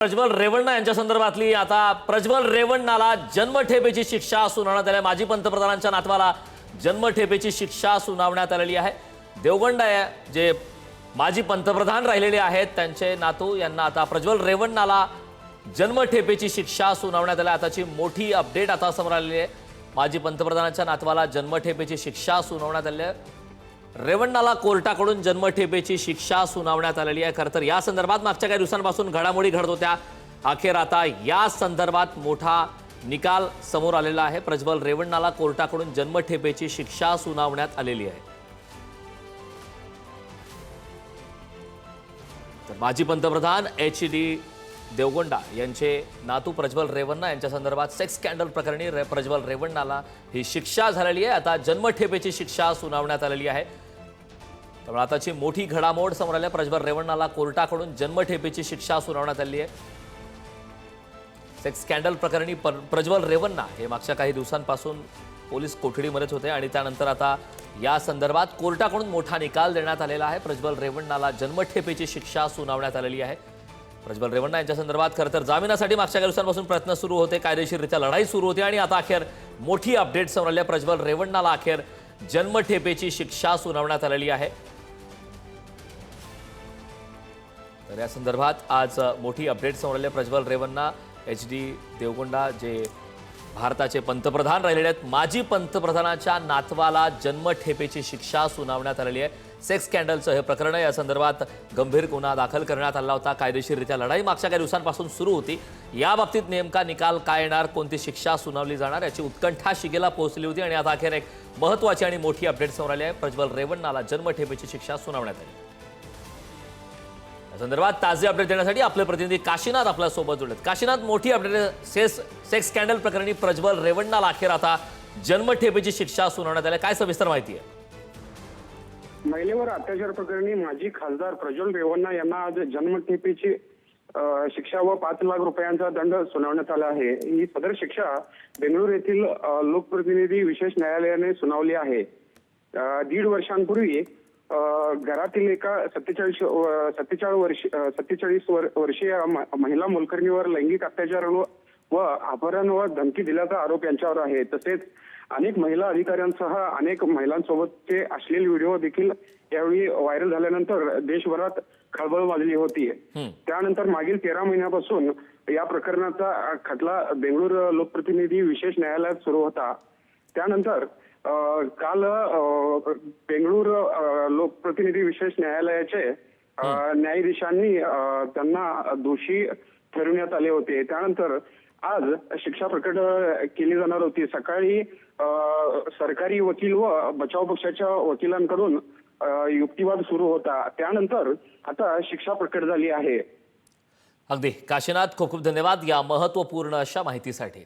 प्रज्वल रेवण्णा यांच्या संदर्भातली आता प्रज्वल रेवण्णाला जन्मठेपेची शिक्षा सुनावण्यात आली. माजी पंतप्रधानांच्या नातवाला जन्मठेपेची शिक्षा सुनावण्यात आलेली आहे. देवगंडा जे माजी पंतप्रधान राहिलेले आहेत त्यांचे नातू यांना आता प्रज्वल रेवण्णाला जन्मठेपेची शिक्षा सुनावण्यात आली. आताची मोठी अपडेट आता समोर आलेली आहे. माजी पंतप्रधानांच्या नातवाला जन्मठेपेची शिक्षा सुनावण्यात आली आहे. रेवण्णाला कोर्टाकडून जन्मठेपेची शिक्षा सुनावण्यात आलेली आहे. खरं तर या संदर्भात मागच्या काही दिवसांपासून घडामोडी घडत होत्या. अखेर आता या संदर्भात मोठा निकाल समोर आलेला आहे. प्रज्वल रेवण्णाला कोर्टाकडून जन्मठेपेची शिक्षा सुनावण्यात आलेली आहे. तर माजी पंतप्रधान HD देवगंडा यांचे नातू प्रज्वल रेवण्णा यांच्या संदर्भात सेक्स स्कॅन्डल प्रकरणी प्रज्वल रेवण्णाला ही शिक्षा झालेली आहे. आता जन्मठेपेची शिक्षा सुनावण्यात आलेली आहे. त्यामुळे आताची मोठी घडामोड समोर आली. प्रज्वल रेवण्णाला कोर्टाकडून जन्मठेपेची शिक्षा सुनावण्यात आली आहे. सेक्स स्कॅन्डल प्रकरणी प्रज्वल रेवण्णा हे मागच्या काही दिवसांपासून पोलीस कोठडीमध्येच होते आणि त्यानंतर आता या संदर्भात कोर्टाकडून मोठा निकाल देण्यात आलेला आहे. प्रज्वल रेवण्णाला जन्मठेपेची शिक्षा सुनावण्यात आलेली आहे. प्रज्वल रेवण्णा यांच्या संदर्भात खरं तर जामिनासाठी मागच्या काही दिवसांपासून प्रयत्न सुरू होते, कायदेशीररित्या लढाई सुरू होती आणि आता अखेर मोठी अपडेट समोर आली आहे. प्रज्वल रेवण्णाला अखेर जन्मठेपेची शिक्षा सुनावण्यात आलेली आहे. तर या संदर्भात आज मोठी अपडेट समोर आली आहे. प्रज्वल रेवण्णा HD देवगंडा जे भारताचे पंतप्रधान राहिलेले आहेत, माजी पंतप्रधानाच्या नातवाला जन्मठेपेची शिक्षा सुनावण्यात आलेली आहे. सेक्स स्कॅन्डलचं हे प्रकरण आहे. या संदर्भात गंभीर गुन्हा दाखल करण्यात आला होता. कायदेशीररित्या लढाई मागच्या काही दिवसांपासून सुरू होती. या बाबतीत नेमका निकाल काय येणार, कोणती शिक्षा सुनावली जाणार याची उत्कंठा शिगेला पोहोचली होती आणि आता अखेर एक महत्त्वाची आणि मोठी अपडेट समोर आली आहे. प्रज्वल रेवण्णाला जन्मठेपेची शिक्षा सुनावण्यात आली. या संदर्भात ताजे अपडेट देण्यासाठी आपले प्रतिनिधी काशीनाथ आपल्यासोबत जोडलेत. काशीनाथ, मोठी अपडेट सेक्स स्कॅन्डल प्रकरणी प्रज्वल रेवण्णाला अखेर आता जन्मठेपेची शिक्षा सुनावण्यात आली. काय सविस्तर माहिती आहे? महिलेवर अत्याचार प्रकरणी माजी खासदार प्रज्वल रेवण्णा यांना आज जन्मठेपेची शिक्षा व 5 लाख रुपयांचा दंड सुनावण्यात आला आहे. ही सदर शिक्षा बेंगळूर येथील लोकप्रतिनिधी विशेष न्यायालयाने सुनावली आहे. 1.5 वर्षांपूर्वी घरातील एका 47 वर्षीय महिला मोलकरणीवर लैंगिक अत्याचार व अपहरण व धमकी दिल्याचा आरोप यांच्यावर आहे. तसेच अनेक महिला अधिकाऱ्यांसह अनेक महिलांसोबतचे अश्लील व्हिडिओ देखील यावेळी व्हायरल झाल्यानंतर देशभरात खळबळ माजली होती. त्यानंतर मागील 13 महिन्यापासून या प्रकरणाचा खटला बेंगळूर लोकप्रतिनिधी विशेष न्यायालयात सुरू होता. त्यानंतर काल बेंगळूर लोकप्रतिनिधी विशेष न्यायालयाचे न्यायाधीशांनी त्यांना दोषी ठरवण्यात आले होते. त्यानंतर आज शिक्षा प्रकट केली जाणार होती. सकाळी सरकारी वकील व बचाव पक्षाच्या वकिलांकडून युक्तिवाद सुरू होता. त्यानंतर आता शिक्षा प्रकट झाली आहे. अगदी काशीनाथ, खूप खूप धन्यवाद या महत्त्वपूर्ण अशा माहितीसाठी.